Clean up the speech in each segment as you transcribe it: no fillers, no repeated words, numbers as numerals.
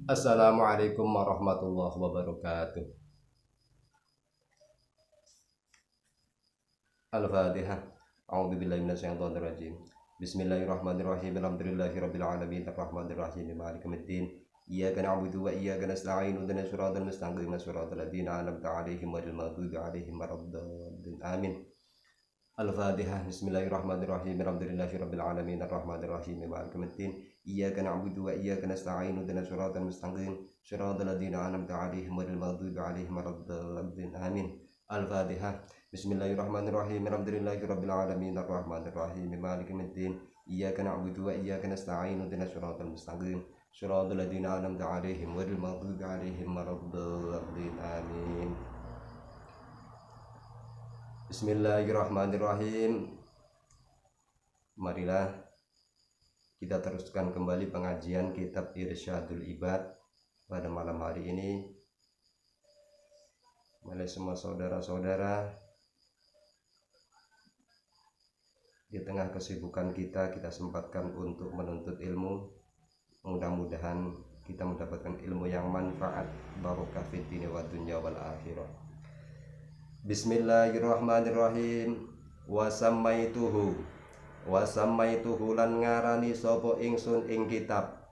Assalamualaikum warahmatullahi wabarakatuh. Al-Fatihah. A'udzu billahi minasyaitonir rajim. Bismillahirrahmanirrahim. Alhamdulillahirabbil alamin arrahmanir rahim maliki yaumiddin. Iyyaka na'budu wa iyyaka nasta'in. Ihdinas siratal mustaqim siratal ladzina an'amta 'alaihim ghairil maghdubi 'alaihim waladdallin. Amin. Al-Fatihah. Bismillahirrahmanirrahim. Alhamdulillahirabbil alamin arrahmanir rahim maliki yaumiddin. Iyyaka na'budu wa iyyaka nasta'in. Ihdinas siratal mustaqim siratal ladzina an'amta 'alaihim ghairil maghdubi 'alaihim waladdallin. Amin. Al-Fatihah. Bismillahirrahmanirrahim. Alhamdulillahirabbil alamin arrahmanir rahim maliki yaumiddin. Iyyaka na'budu wa iyyaka nasta'in. Ihdinas siratal mustaqim siratal ladzina an'amta 'alaihim ghairil maghdubi 'alaihim waladdallin. Amin. Bismillahirrahmanirrahim. Marilah kita teruskan kembali pengajian kitab Irsyadul Ibad pada malam hari ini. Oleh semua saudara-saudara, di tengah kesibukan kita sempatkan untuk menuntut ilmu. Mudah-mudahan kita mendapatkan ilmu yang manfaat, barokah fid dini wa dunya wal akhirah. Bismillahirrahmanirrahim. Wasammaituhu lan ngarani sapa ingsun ing kitab.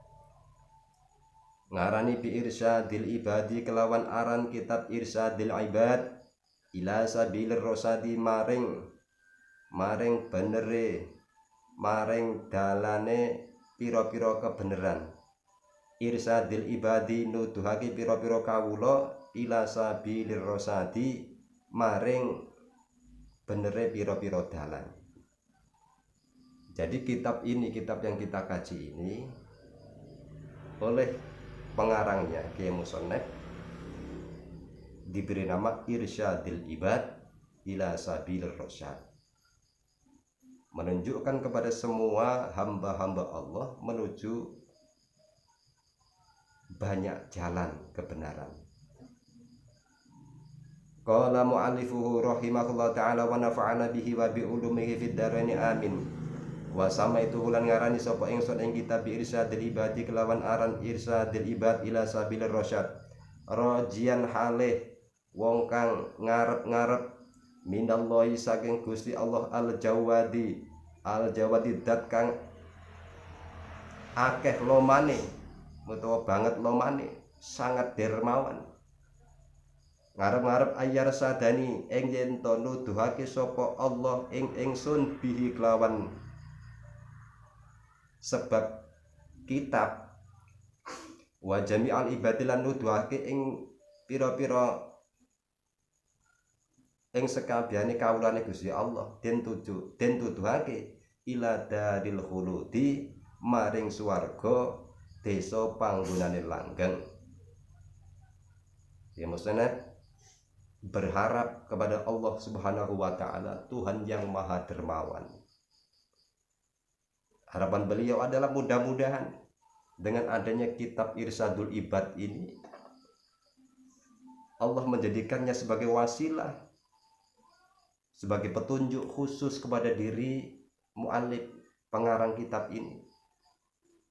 Ngarani bi irsyadil ibadi kelawan aran kitab Irsyadil Ibad ila sabilir rosadi maring benere, maring dalane pira-pira kebeneran. Irsyadil ibadi nuduhake pira-pira kawula ila sabilir rosadi maring benere pira-pira dalan. Jadi kitab ini, kitab yang kita kaji ini oleh pengarangnya Kiai Musonef diberi nama Irsyadil Ibad ila Sabilir Rasyad, menunjukkan kepada semua hamba-hamba Allah menuju banyak jalan kebenaran. Qala mu'allifuhu rahimahullah ta'ala wa nafa'ana bihi wa bi ulumihi fid dharain amin. Wa samaitu lan ngarani sapa ingsun ing kitab Irsyadil Ibadi kelawan aran Irsyadil Ibad ila Sabilir Rasyad, rajian halih wong kang ngarep-ngarep minallahi saking Gusti Allah al-Jawadi dat kang akeh lomane utawa banget lomane, sangat dermawan. Ngarep-ngarep ayar sadani ing yen to nuduhake sapa Allah ing ingsun bihi kelawan sebab kitab wa jami'al ibadilan nuduhake ing pira-pira ing sekabehane kawulane Gusti Allah den tuduhake ila daril khuludi maring swarga desa panggonane langgeng. Ya maksudnya berharap kepada Allah Subhanahu wa ta'ala, Tuhan yang maha dermawan. Harapan beliau adalah mudah-mudahan dengan adanya kitab Irsyadul Ibad ini Allah menjadikannya sebagai wasilah, sebagai petunjuk khusus kepada diri mu'allif pengarang kitab ini,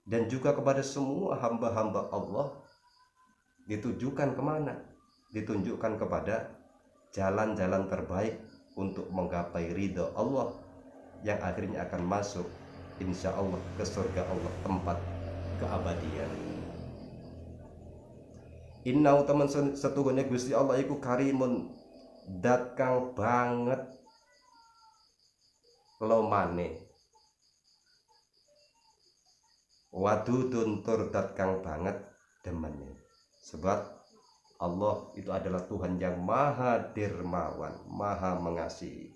dan juga kepada semua hamba-hamba Allah. Ditujukan kemana? Ditunjukkan kepada jalan-jalan terbaik untuk menggapai ridha Allah yang akhirnya akan masuk insya Allah ke surga Allah, tempat keabadian. Inna utaman setuhune Gusti Allah iku karimun, dat kang banget lomane, wadudun tur dat kang banget demene. Sebab Allah itu adalah Tuhan yang maha dermawan, maha mengasihi.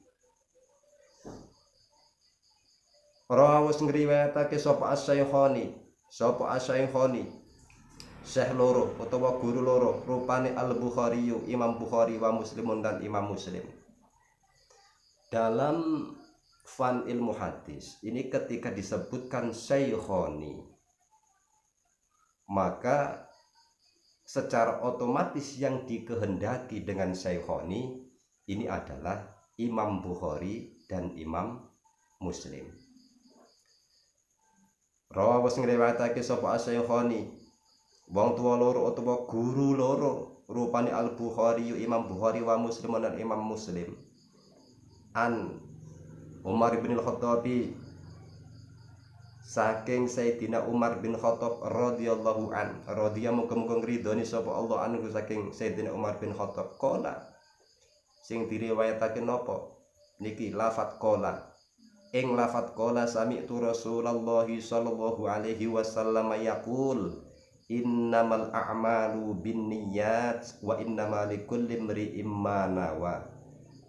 Rawus ngriwayatake sapa Asy-Syaikhani, Syekh loro utawa guru loro, rupane Al-Bukhari, Imam Bukhari wa Muslimun dan Imam Muslim. Dalam fan ilmu hadis ini ketika disebutkan Syaikhani, maka secara otomatis yang dikehendaki dengan Syaikhani ini adalah Imam Bukhari dan Imam Muslim. Rawahus ngriwayatake sapa Asy-Syaikhani, wong tua loro utawa guru loro rupane Al-Bukhari Imam Bukhari wa Muslim dan Imam Muslim an Umar bin Al-Khattab saking Sayyidina Umar bin Khattab radhiyallahu an muga-muga ngridoni sapa Allah anhu saking Sayyidina Umar bin Khattab qala sing diriwayatake napa niki lafat qala ing lafat qala sami'tu Rasulullah sallallahu alaihi wasallam yaqul innamal a'malu binniyat wa innamal likulli imri'in ma nawa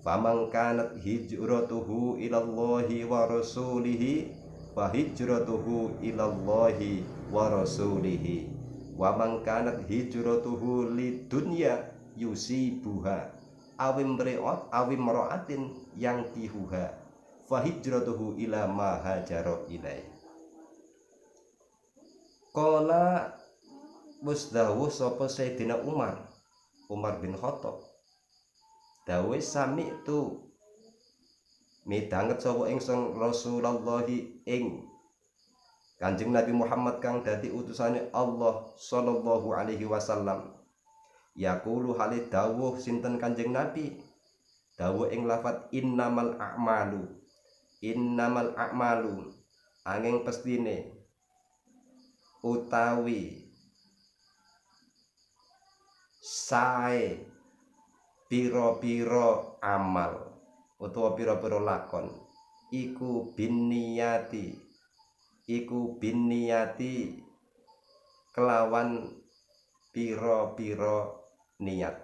faman kanat hijratuhu ila Allahi wa rasulihi fa hijratuhu ilallahi wa rasulihi wa man kanat hijratuhu lidunya yusibuha awim mra'atin yang tihuha fa hijratuhu ila ma hajara ilai. Qala musdawuh sapa Sayyidina Umar bin Khattab dawuh sami tu midanget sapa ingsun Rasulullah ing Kanjeng Nabi Muhammad kang dadi utusane Allah sallallahu alaihi wasallam yaqulu halid dawuh sinten Kanjeng Nabi dawuh ing lafat innamal a'malu angin pestine utawi sae pira-pira amal utawa pira-pira lakon iku binniyati kelawan pira-pira niat.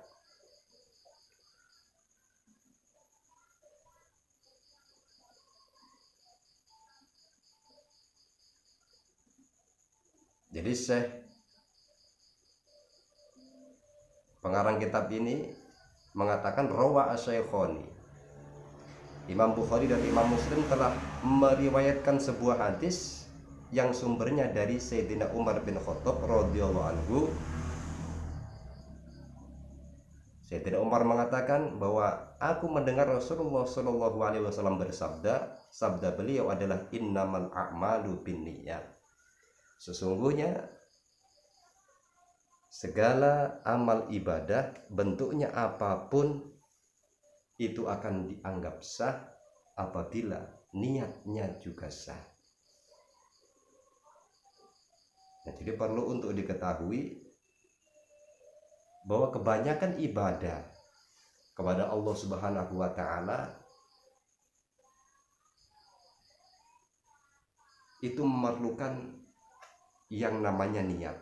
Jadi Syekh pengarang kitab ini mengatakan rawa asy-Syaikhani Imam Bukhari dan Imam Muslim telah meriwayatkan sebuah hadis yang sumbernya dari Sayyidina Umar bin Khattab radhiyallahu anhu. Sayyidina Umar mengatakan bahwa aku mendengar Rasulullah sallallahu alaihi wasallam bersabda, sabda beliau adalah innamal a'malu binniyat. Sesungguhnya segala amal ibadah bentuknya apapun itu akan dianggap sah apabila niatnya juga sah. Nah, jadi perlu untuk diketahui bahwa kebanyakan ibadah kepada Allah Subhanahu wa taala itu memerlukan yang namanya niat.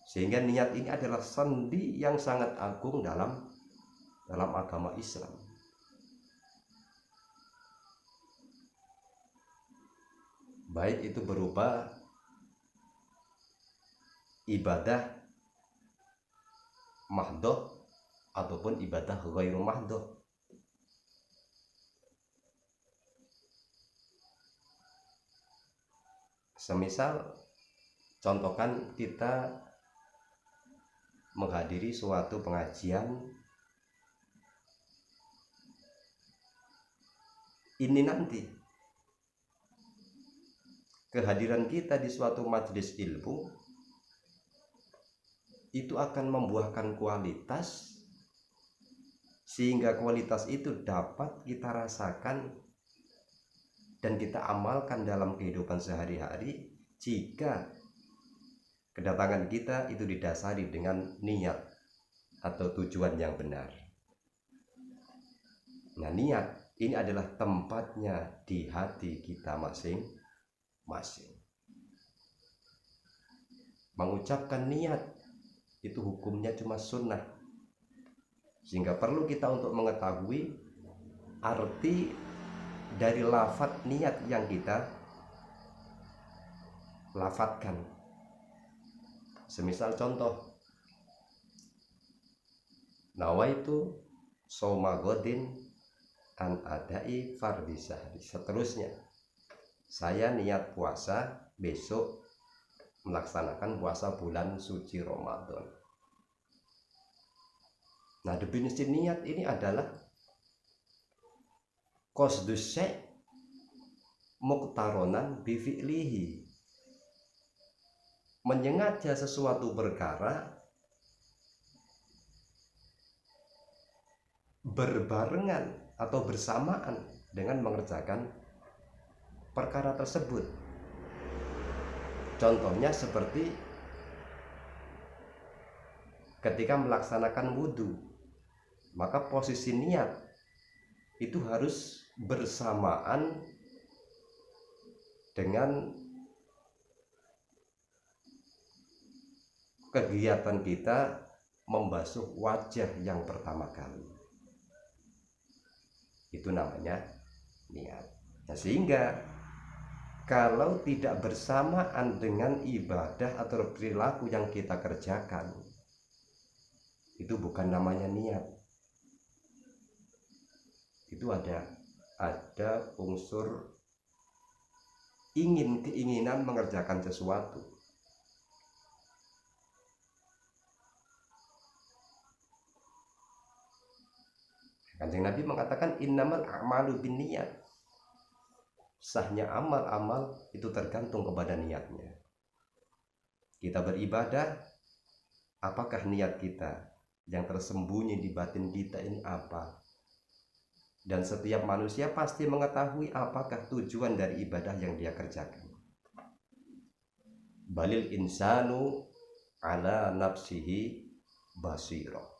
Sehingga niat ini adalah sendi yang sangat agung dalam agama Islam. Baik itu berupa ibadah mahdoh ataupun ibadah ghairu mahdoh. Semisal contohkan kita menghadiri suatu pengajian, ini nanti kehadiran kita di suatu majelis ilmu itu akan membuahkan kualitas, sehingga kualitas itu dapat kita rasakan dan kita amalkan dalam kehidupan sehari-hari jika kedatangan kita itu didasari dengan niat atau tujuan yang benar. Nah, niat ini adalah tempatnya di hati kita masing-masing. Mengucapkan niat itu hukumnya cuma sunnah, sehingga perlu kita untuk mengetahui arti dari lafaz niat yang kita lafadzkan. Semisal contoh, nawaitu shauma ghadin an adai fardhi syahri. Seterusnya, saya niat puasa besok melaksanakan puasa bulan suci Ramadan. Nah, definisi niat ini adalah qasdus syai' muqtaronan bi fi'lihi, menyengaja sesuatu perkara berbarengan atau bersamaan dengan mengerjakan perkara tersebut. Contohnya seperti ketika melaksanakan wudhu, maka posisi niat itu harus bersamaan dengan kegiatan kita membasuh wajah yang pertama kali. Itu namanya niat. Nah, sehingga kalau tidak bersamaan dengan ibadah atau perilaku yang kita kerjakan, itu bukan namanya niat. Itu ada unsur keinginan mengerjakan sesuatu. Kanjeng Nabi mengatakan innamal a'malu binniyat. Sahnya amal-amal itu tergantung kepada niatnya. Kita beribadah, apakah niat kita yang tersembunyi di batin kita ini apa? Dan setiap manusia pasti mengetahui apakah tujuan dari ibadah yang dia kerjakan. Balil insanu ala nafsihi basiro.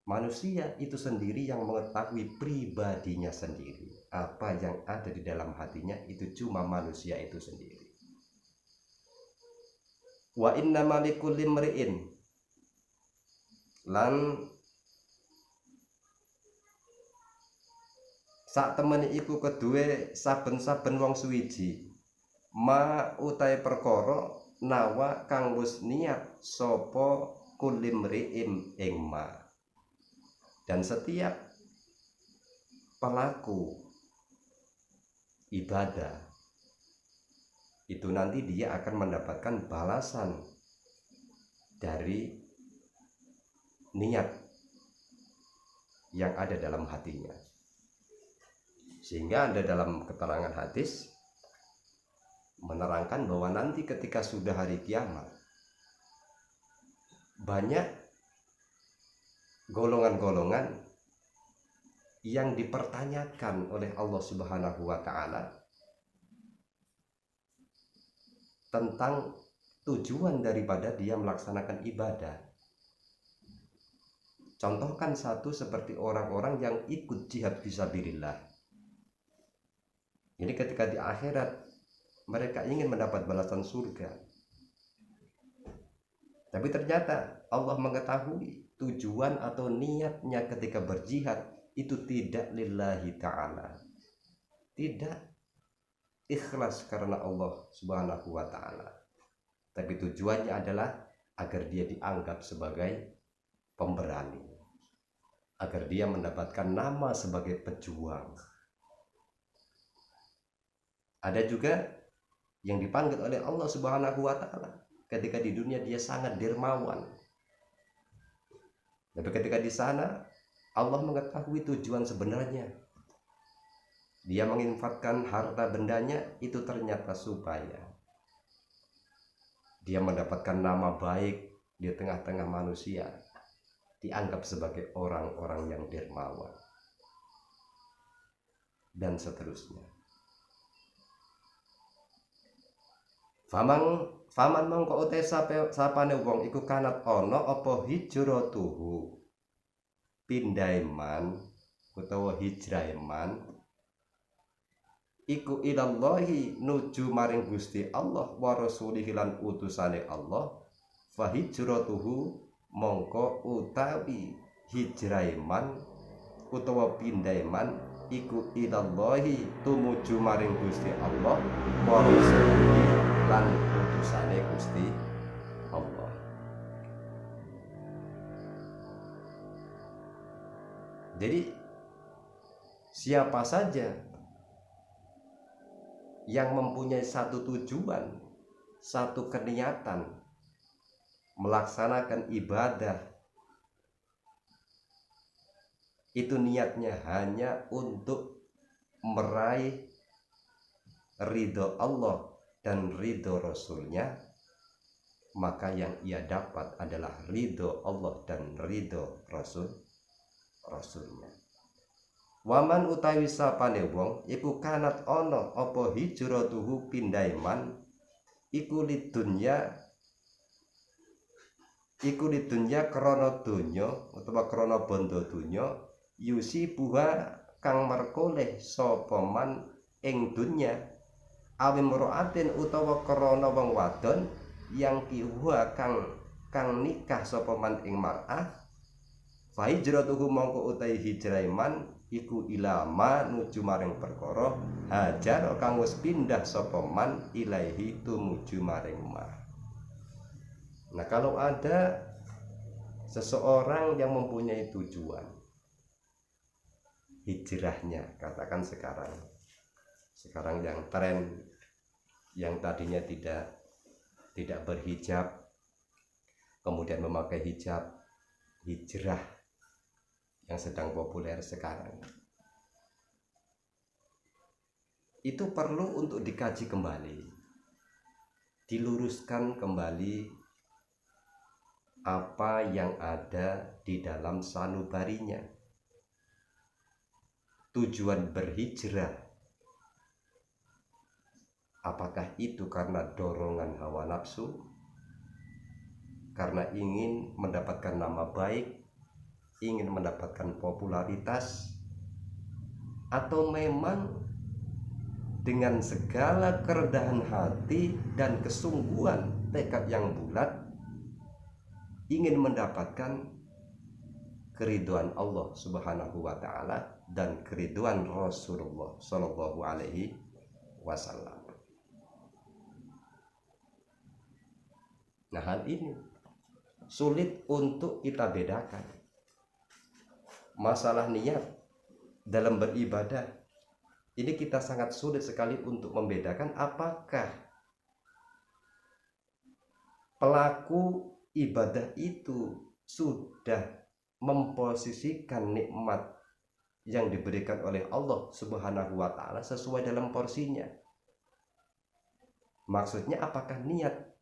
Manusia itu sendiri yang mengetahui pribadinya sendiri. Apa yang ada di dalam hatinya itu cuma manusia itu sendiri. Wa inna malikul limri'in, lan sak temene iku kedue saben-saben wong suwiji ma utai perkara nawa kang wis niat sapa kulimri'in ing ma. Dan setiap pelaku ibadah itu nanti dia akan mendapatkan balasan dari niat yang ada dalam hatinya. Sehingga ada dalam keterangan hadis menerangkan bahwa nanti ketika sudah hari kiamat, banyak golongan-golongan yang dipertanyakan oleh Allah Subhanahu wa Ta'ala tentang tujuan daripada dia melaksanakan ibadah. Contohkan satu seperti orang-orang yang ikut jihad fisabilillah. Ini ketika di akhirat mereka ingin mendapat balasan surga, tapi ternyata Allah mengetahui tujuan atau niatnya ketika berjihad itu tidak lillahi ta'ala, tidak ikhlas karena Allah Subhanahu wa Ta'ala, tapi tujuannya adalah agar dia dianggap sebagai pemberani, agar dia mendapatkan nama sebagai pejuang. Ada juga yang dipanggil oleh Allah Subhanahu wa Ta'ala ketika di dunia dia sangat dermawan, tapi ketika di sana Allah mengetahui tujuan sebenarnya. Dia menginfakkan harta bendanya itu ternyata supaya dia mendapatkan nama baik di tengah-tengah manusia, dianggap sebagai orang-orang yang dermawan, dan seterusnya. Faman mongko uta sapane wong iku kanat ana apa hijratuhu, pindaiman utawa hijraiman iku ilallahi nuju maring Gusti Allah wa rasulihi lan utusane Allah, fa hijratuhu mongko utawi hijraiman utawa pindaiman iku ilallahi tumuju maring Gusti Allah wa rasulihi lan utusane Gusti Allah. Jadi siapa saja yang mempunyai satu tujuan, satu keniatan melaksanakan ibadah, itu niatnya hanya untuk meraih ridho Allah dan ridho Rasulnya, maka yang ia dapat adalah ridho Allah dan ridho Rasulnya. Waman utawi sapane wong iku kanat ana apa hijratuhu pindhahe man iku lidunya krana donya utawa krana bondo donya yusibuha kang merkoleh sapa man ing dunya awi muraatin utawa krana wong wadon yang kiwa kang nikah sapa man ing mar'ah fa hijratuhu mongko utahi hijrahe man iku ilama nuju maring perkara hajar kang wis pindah sapa man ilaihi tumuju maring ma. Nah, kalau ada seseorang yang mempunyai tujuan hijrahnya, katakan sekarang yang tren, yang tadinya tidak berhijab kemudian memakai hijab, hijrah yang sedang populer sekarang, itu perlu untuk dikaji kembali, diluruskan kembali apa yang ada di dalam sanubarinya. Tujuan berhijrah, apakah itu karena dorongan hawa nafsu, karena ingin mendapatkan nama baik, ingin mendapatkan popularitas, atau memang dengan segala kerendahan hati dan kesungguhan tekad yang bulat ingin mendapatkan keriduan Allah Subhanahu wa taala dan keriduan Rasulullah Shallallahu alaihi wasallam. Nah, hal ini sulit untuk kita bedakan. Masalah niat dalam beribadah ini kita sangat sulit sekali untuk membedakan apakah pelaku ibadah itu sudah memposisikan nikmat yang diberikan oleh Allah Subhanahu wa taala sesuai dalam porsinya. Maksudnya apakah niat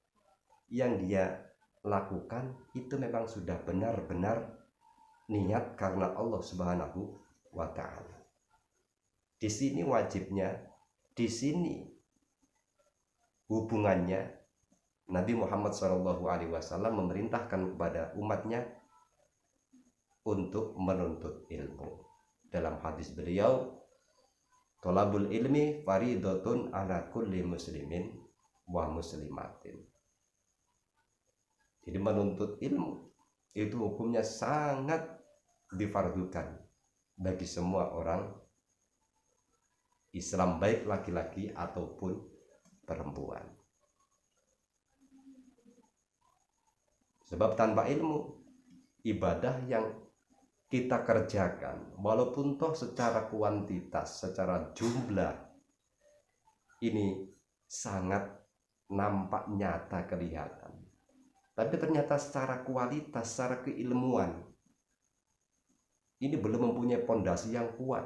yang dia lakukan itu memang sudah benar-benar niat karena Allah Subhanahu wa taala. Di sini wajibnya, di sini hubungannya Nabi Muhammad SAW memerintahkan kepada umatnya untuk menuntut ilmu. Dalam hadis beliau, thalabul ilmi faridatun ala kulli muslimin wa muslimatin. Jadi menuntut ilmu itu hukumnya sangat difardukan bagi semua orang Islam, baik laki-laki ataupun perempuan. Sebab tanpa ilmu, ibadah yang kita kerjakan walaupun toh secara kuantitas, secara jumlah ini sangat nampak nyata kelihatan, tapi ternyata secara kualitas, secara keilmuan ini belum mempunyai pondasi yang kuat,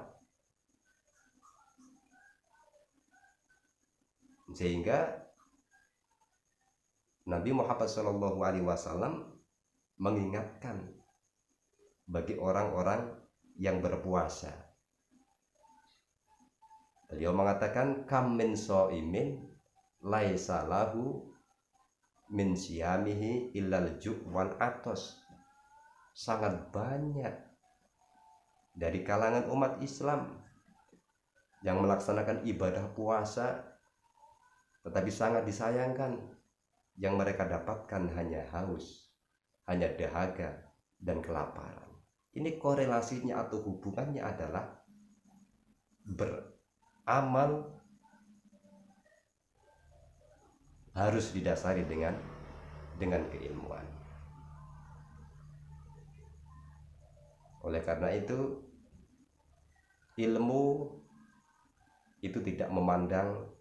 sehingga Nabi Muhammad SAW mengingatkan bagi orang-orang yang berpuasa. Beliau mengatakan, kam min shaimin laisa lahu min siyamihi illal ju' wal atos. Sangat banyak dari kalangan umat Islam yang melaksanakan ibadah puasa, tetapi sangat disayangkan yang mereka dapatkan hanya haus, hanya dahaga dan kelaparan. Ini korelasinya atau hubungannya adalah beramal harus didasari dengan keilmuan. Oleh karena itu, ilmu itu tidak memandang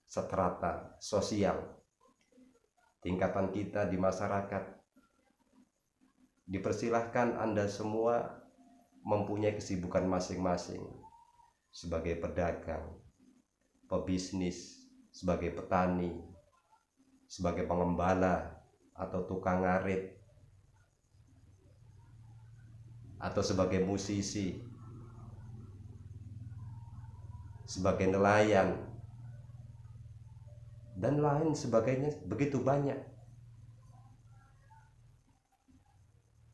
strata sosial, tingkatan kita di masyarakat. Dipersilahkan Anda semua mempunyai kesibukan masing-masing, sebagai pedagang, pebisnis, sebagai petani, sebagai pengembala atau tukang ngarit atau sebagai musisi, sebagai nelayan, dan lain sebagainya, begitu banyak.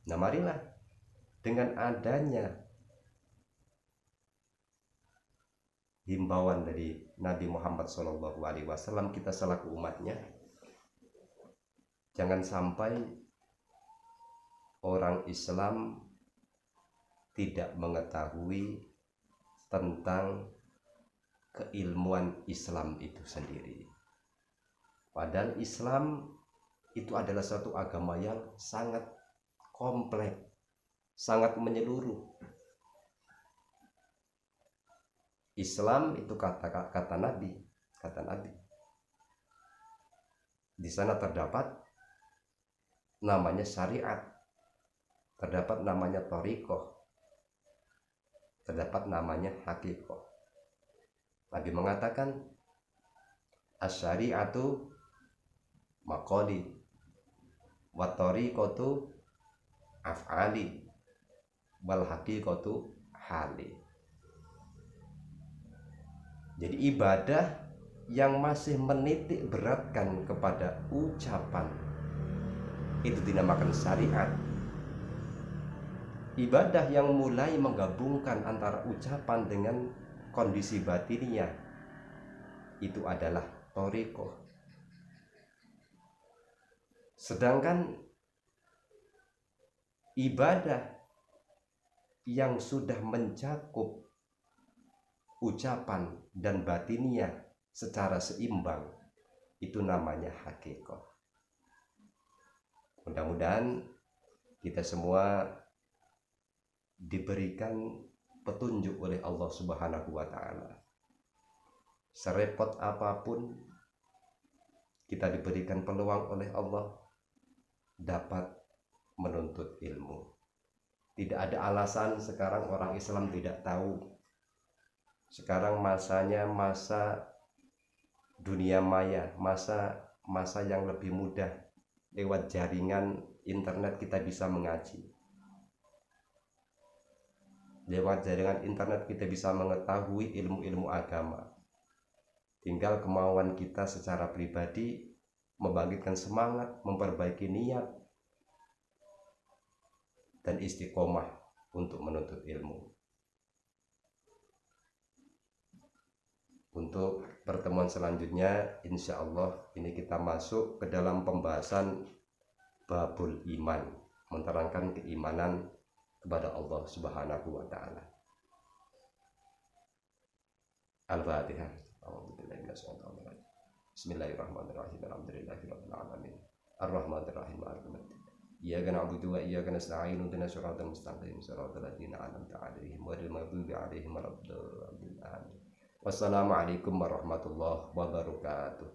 Nah, marilah dengan adanya himbauan dari Nabi Muhammad SAW, kita selaku umatnya, jangan sampai orang Islam tidak mengetahui tentang keilmuan Islam itu sendiri. Padahal Islam itu adalah suatu agama yang sangat kompleks, sangat menyeluruh. Islam itu kata Nabi. Di sana terdapat namanya syariat, terdapat namanya thariqah, terdapat namanya hakikoh. Nabi mengatakan asy-syari'atu maqali wa thariqatu af'ali wal haqiqatu hali. Jadi ibadah yang masih menitik beratkan kepada ucapan itu dinamakan syariat. Ibadah yang mulai menggabungkan antara ucapan dengan kondisi batinnya itu adalah thariqah. Sedangkan ibadah yang sudah mencakup ucapan dan batinnya secara seimbang itu namanya hakikoh. Mudah-mudahan kita semua diberikan petunjuk oleh Allah Subhanahu wa Ta'ala. Serepot apapun kita diberikan peluang oleh Allah dapat menuntut ilmu. Tidak ada alasan sekarang orang Islam tidak tahu. Sekarang masanya masa dunia maya, masa yang lebih mudah. Lewat jaringan internet kita bisa mengaji. Lewat jaringan internet kita bisa mengetahui ilmu-ilmu agama. Tinggal kemauan kita secara pribadi membangkitkan semangat, memperbaiki niat, dan istiqomah untuk menuntut ilmu. Untuk pertemuan selanjutnya, insya Allah ini kita masuk ke dalam pembahasan babul iman, menerangkan keimanan kepada Allah Subhanahu wa Ta'ala. Al-Fatihah. Bismillahirrahmanirrahim. Alhamdulillahirabbil alamin. Ar-Rahmanir-Rahim. Maliki yaumiddin. Iyyaka na'budu wa iyyaka nasta'in. Ihdinas siratal mustaqim. Siratal ladzina an'amta 'alaihim ghairil maghdubi 'alaihim waladdallin. Wassalamualaikum warahmatullahi wabarakatuh.